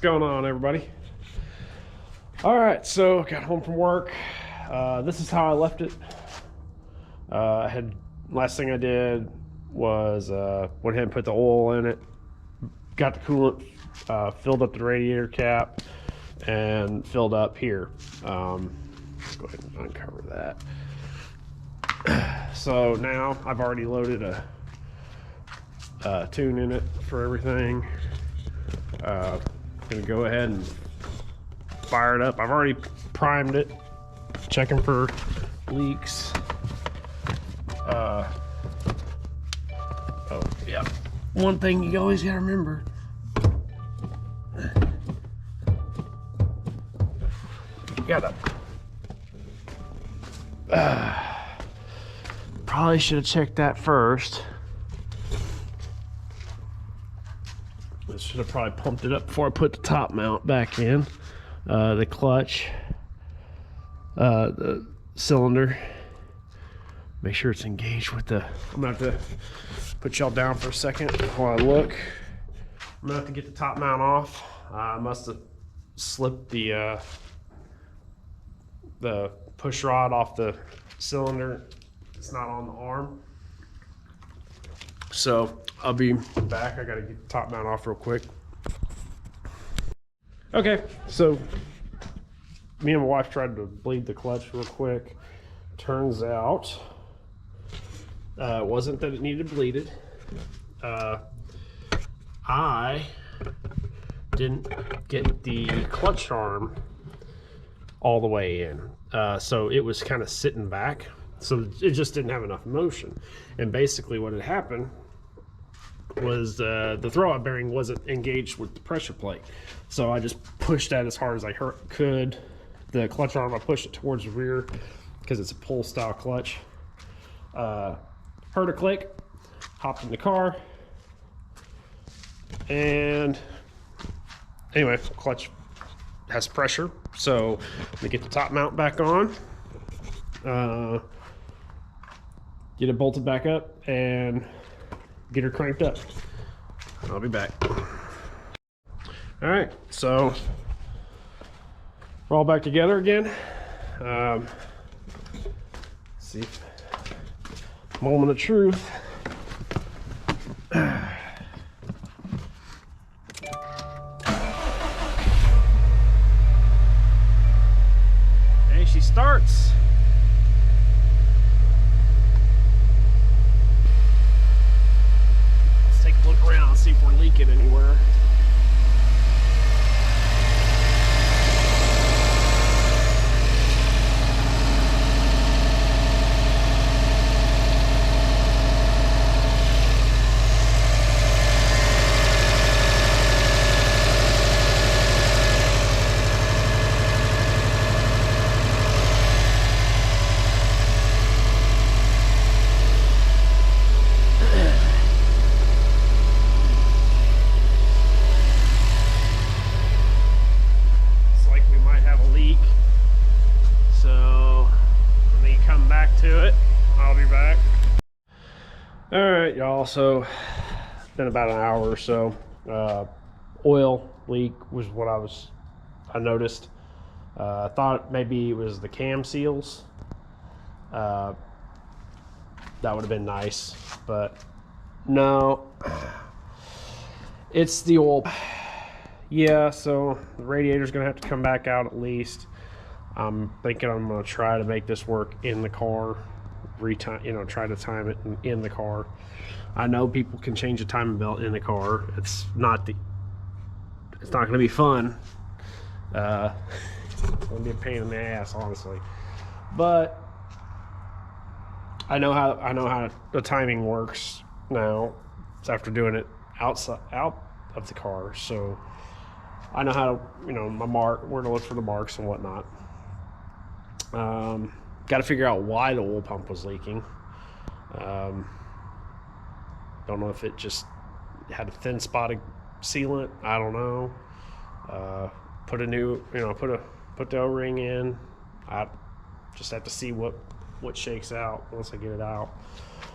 going on, everybody? All right, so got home from work. This is how I left it. Last thing I did was went ahead and put the oil in it, got the coolant, filled up the radiator cap, and filled up here. Let's go ahead and uncover that. So now I've already loaded a tune in it for everything. Gonna go ahead and fire it up. I've already primed it, checking for leaks. Oh yeah, one thing you always gotta remember, you gotta probably should have checked that first. I should have probably pumped it up before I put the top mount back in. The clutch, the cylinder. Make sure it's engaged with the. I'm gonna have to put y'all down for a second while I look. I'm gonna have to get the top mount off. I must have slipped the push rod off the cylinder. It's not on the arm. So I'll be back. I gotta get the top mount off real quick. Okay, so me and my wife tried to bleed the clutch real quick. Turns out it wasn't that it needed bleeded. I didn't get the clutch arm all the way in. So it was kind of sitting back. So it just didn't have enough motion. And basically what had happened was the throwout bearing wasn't engaged with the pressure plate. So I just pushed that as hard as I could. The clutch arm, I pushed it towards the rear because it's a pull style clutch. Heard a click, hopped in the car, and anyway, clutch has pressure. So let me get the top mount back on, get it bolted back up, and get her cranked up. I'll be back. All right, so we're all back together again. See, moment of truth. Hey, she starts. Look around and see if we're leaking anywhere. All right, y'all, so it's been about an hour or so. Oil leak was what I noticed. I thought maybe it was the cam seals. That would have been nice, but no, it's the oil. Yeah, so the radiator's gonna have to come back out at least. I'm thinking I'm gonna try to make this work in the car. Try to time it in the car. I know people can change the timing belt in the car. It's not going to be fun. It's going to be a pain in the ass, honestly. But I know how the timing works now. It's after doing it out of the car, so I know how to where to look for the marks and whatnot. Got to figure out why the oil pump was leaking. Don't know if it just had a thin spotted sealant. I don't know. Put a new, put the O-ring in. I just have to see what shakes out once I get it out.